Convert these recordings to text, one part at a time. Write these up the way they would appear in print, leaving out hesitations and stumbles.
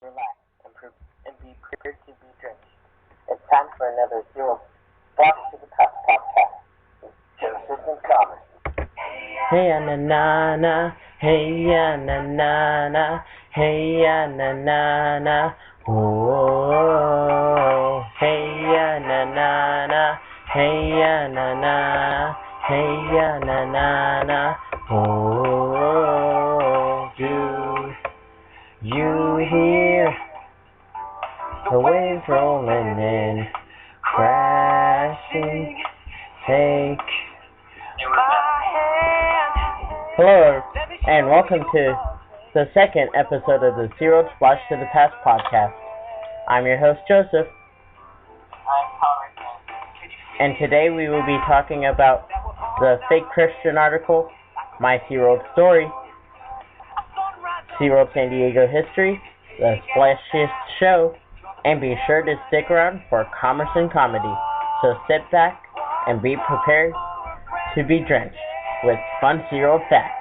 relax, and be prepared to be drenched. It's time for another Splash to the Past podcast with Joseph and Commerson. Hey ya na na na, hey ya na na na, hey ya na na na, oh, hey ya na na na, hey ya na na, hey ya na na na, oh, do you hear the waves rolling in, crashing, take my hand. Hello, and welcome to the second episode of the Seaworld Splash to the Past podcast. I'm your host, Joseph. I'm Commerson. And today we will be talking about the fake Christian article, My Seaworld Story, Seaworld San Diego history, the splashiest show, and be sure to stick around for Commerson comedy. So sit back and be prepared to be drenched with fun Seaworld facts.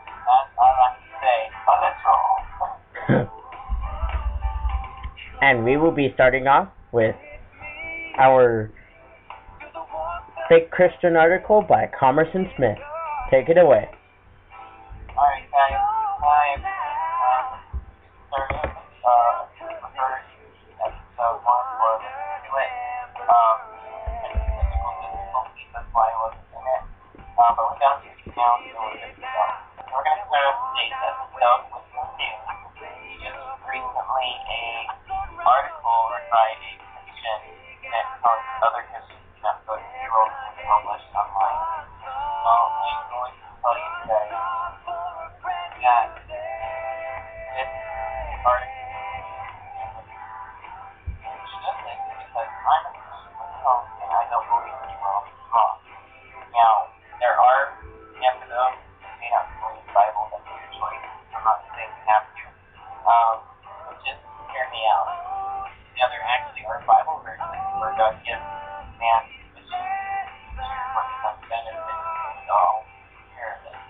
That's all I can say. Oh, that's all. And we will be starting off with our fake Christian article by Commerson Smith. Take it away. Alright, guys. I'm starting referring to episode 1 or do it. Technical difficulties, that's why I wasn't in it. But we got to speak now, so we're good to go. We're going to start off today's episode with some news. Just recently, an article by a Christian that tells other Christians not to go to Seaworld and published online. Well, I'm going to tell you guys that this article shouldn't, because I'm a Christian myself and I don't believe Seaworld is wrong. Now, there are, you have to go, you may not believe the Bible, that's your choice. I'm not saying you have to. But just hear me out. Now, there actually are Bible verses where God gives man mission to for some benefit to all inheritance.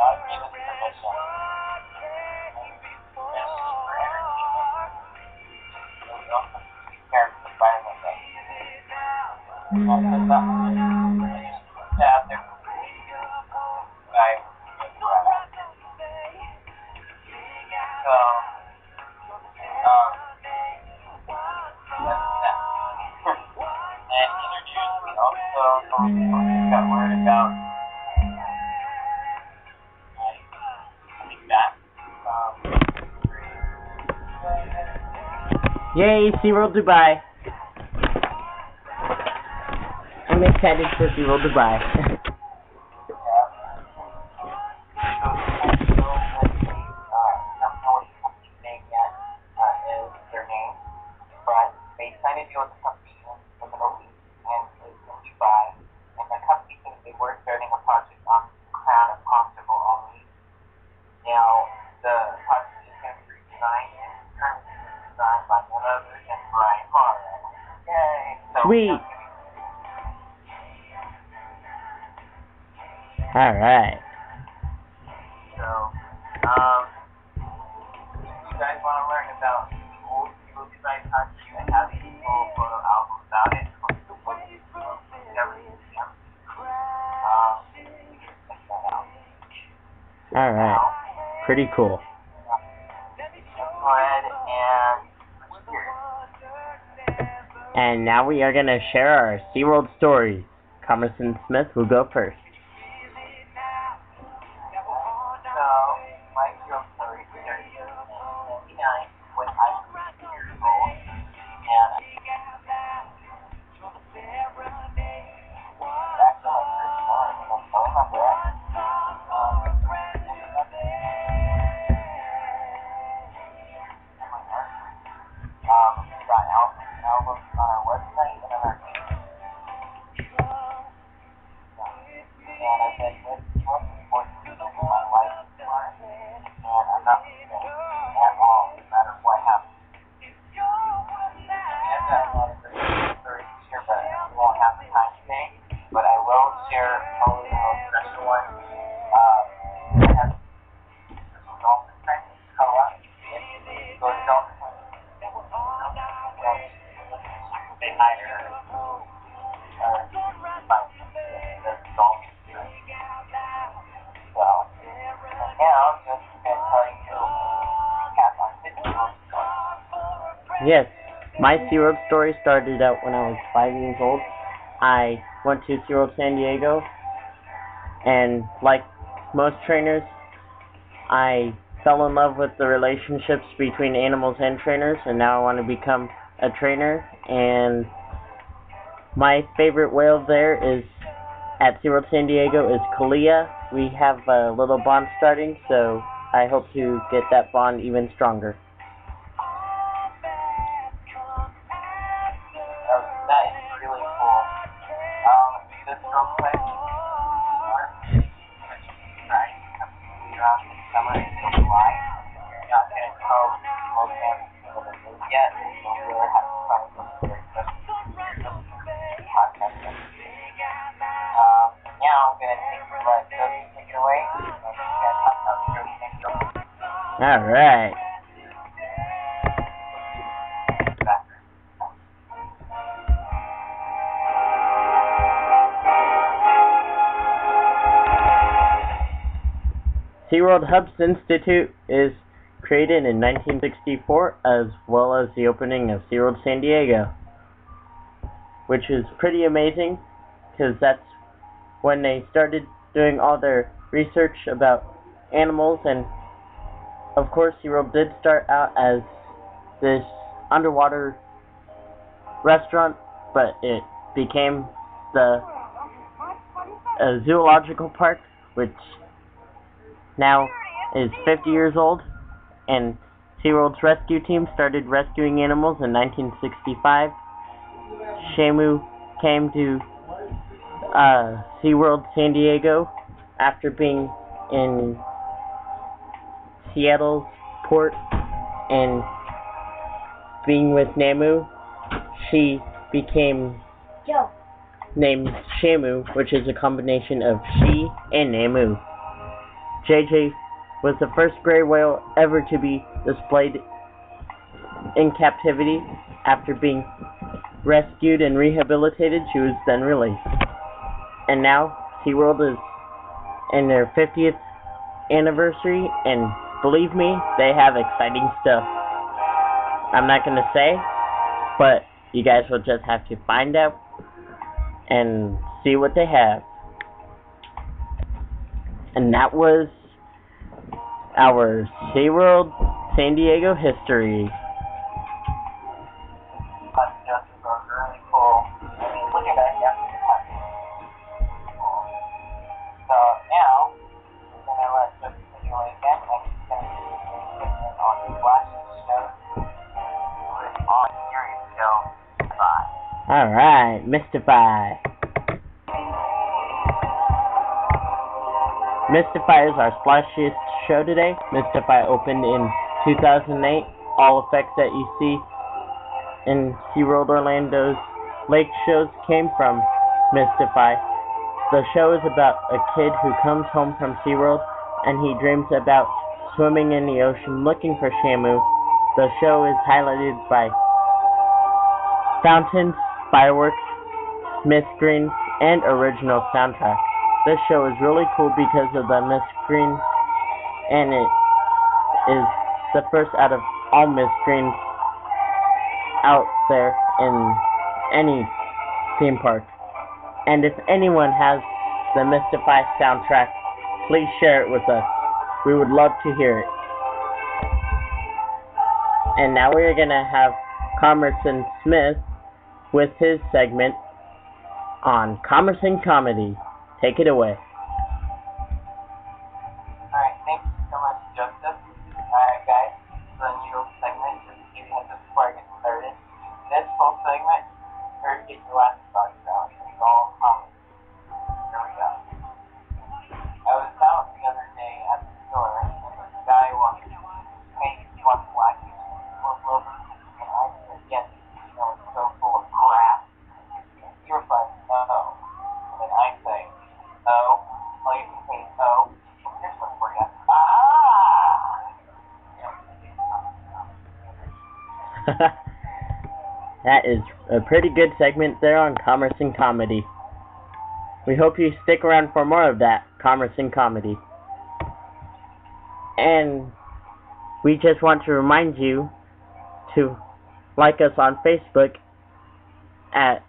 God gave us permission for entertainment. So we don't have to take care of the environment that we live in. I just put that out there for the guy who was right. So, that's that. And introduced, we also got word about coming back Yay, SeaWorld Dubai! I'm excited for SeaWorld Dubai. Sweet! Alright. So, if you guys want to learn about the old Seaworld Dubai country and have a full photo album about it, check that out. Alright. Pretty cool. Go ahead and And now we are going to share our SeaWorld stories. Commerson Smith will go first. my hero story started in 1999 when I was 6 years old, and back to my first one, and I'm so remember it. We got albums on our website and on our YouTube. And I've been with Seaworld for 2 years of my life, and I'm not leaving at all, no matter what happens. I've got a lot of great stories to share, but we won't have the time today. But I will share probably the most special one. higher, by the golf experience. So, and now I'm just going to tell you recap on this SeaWorld story. Yes, my SeaWorld story started out when I was 5 years old. I went to SeaWorld San Diego, and like most trainers, I fell in love with the relationships between animals and trainers, and now I want to become a trainer. And my favorite whale there is at SeaWorld San Diego is Kalia. We have a little bond starting, so I hope to get that bond even stronger. That is really cool. Just real quick, right, around the summer until July. You're not going to tell most families yet, so we'll have to find some very special podcast. Now I'm going to let Josie take it away. I'm going to talk about Josie and Josie. Alright. SeaWorld Hubs Institute is created in 1964, as well as the opening of SeaWorld San Diego, which is pretty amazing because that's when they started doing all their research about animals. And of course SeaWorld did start out as this underwater restaurant, but it became the zoological park, which now is 50 years old. And SeaWorld's rescue team started rescuing animals in 1965. Shamu came to SeaWorld San Diego after being in Seattle's port and being with Namu. She became named Shamu, which is a combination of she and Namu. JJ was the first gray whale ever to be displayed in captivity. After being rescued and rehabilitated, she was then released. And now SeaWorld is in their 50th anniversary, and believe me, they have exciting stuff. I'm not going to say, but you guys will just have to find out and see what they have. And that was our SeaWorld San Diego history. Just really cool. I mean, look at that. So now, we're going to let Justin take it away again, and he's going to be on the last show with on series show 5. Alright, Mistify. Mistify is our splashiest show today. Mistify opened in 2008. All effects that you see in SeaWorld Orlando's lake shows came from Mistify. The show is about a kid who comes home from SeaWorld and he dreams about swimming in the ocean looking for Shamu. The show is highlighted by fountains, fireworks, mist screens, and original soundtrack. This show is really cool because of the mist screen, and it is the first out of all mist screens out there in any theme park. And if anyone has the Mistify soundtrack, please share it with us. We would love to hear it. And now we're going to have Commerson Smith with his segment on Commerson Comedy. Take it away. Alright, thank you so much, Joseph. Alright, guys, this is a new segment just to give you a heads up before I get started. This whole segment, first get your last thoughts out. It's all comedy. Here we go. I was out the other day at the store, and this guy walked in. Hey, he wants black over, and I said, yes, it's so full of crap. You're fine, no. And then I say, oh, well, you can say, oh, here's one for you. Ah! That is a pretty good segment there on Commerson Comedy. We hope you stick around for more of that Commerson Comedy. And we just want to remind you to like us on Facebook at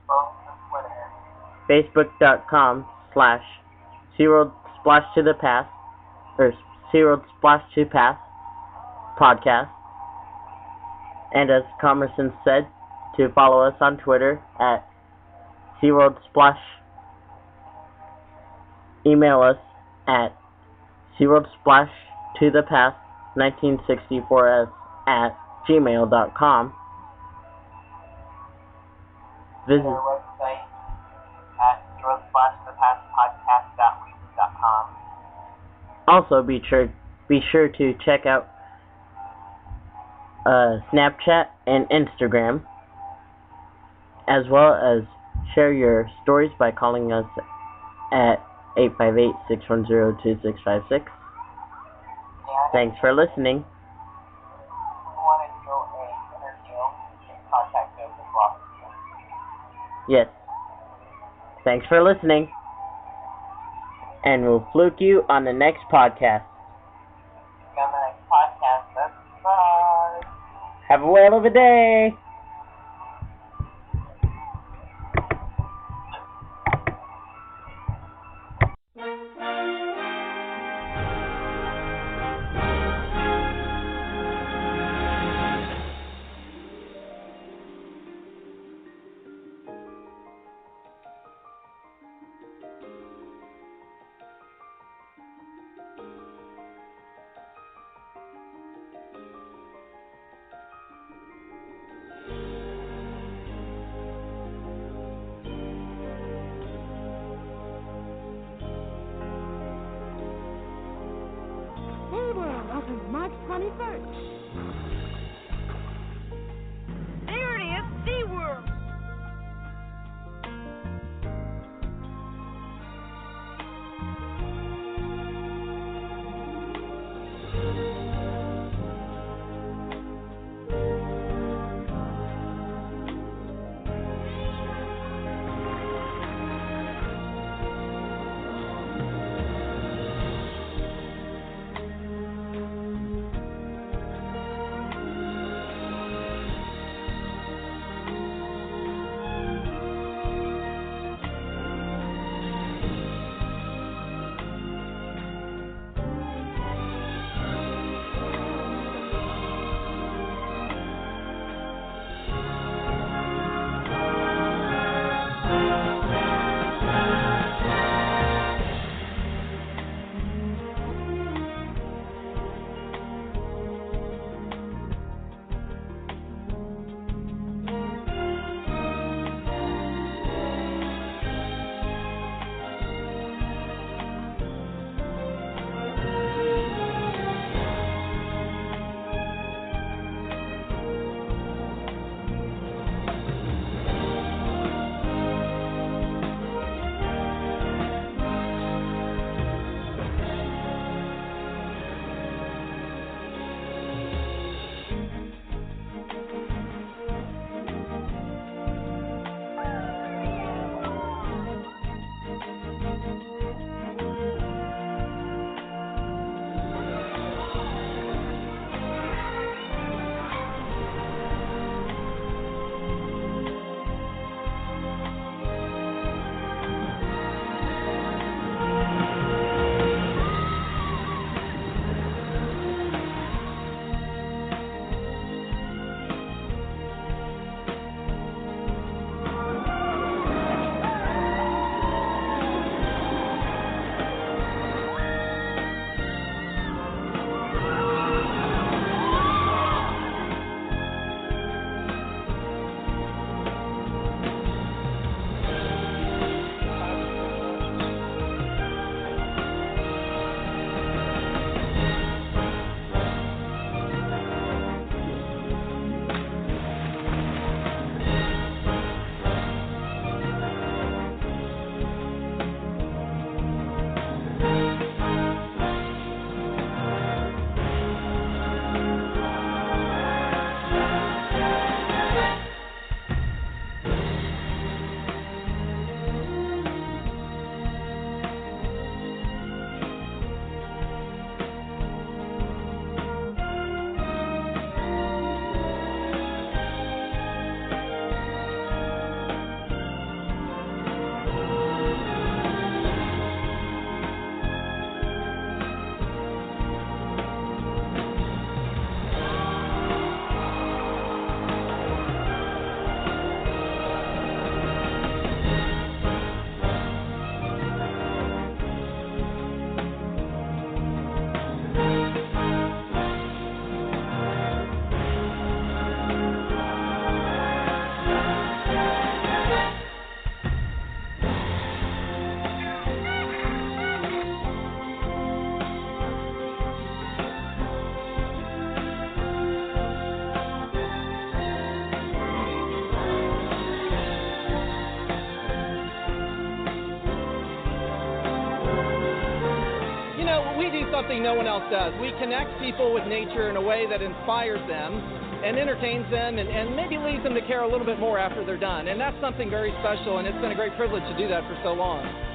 facebook.com/Seaworldssplashtothepast or seaworldssplashtothepastpodcast. And as Commerson said, to follow us on Twitter at SeaworldSplash. Email us at SeaworldSplashtothepast1964s@gmail.com. Visit our website at seaworldssplashtothepastpodcast.weebly.com. Also, be sure to check out Snapchat and Instagram, as well as share your stories by calling us at 858-610-2656. Thanks for listening. If you want to do an interview, you can contact us as well. Yes. Thanks for listening. And we'll fluke you on the next podcast. On the next podcast, bye. Have a whale of a day. SeaWorld opens March 21st. There it is, SeaWorld. something no one else does. We connect people with nature in a way that inspires them and entertains them and maybe leads them to care a little bit more after they're done. And that's something very special, and it's been a great privilege to do that for so long.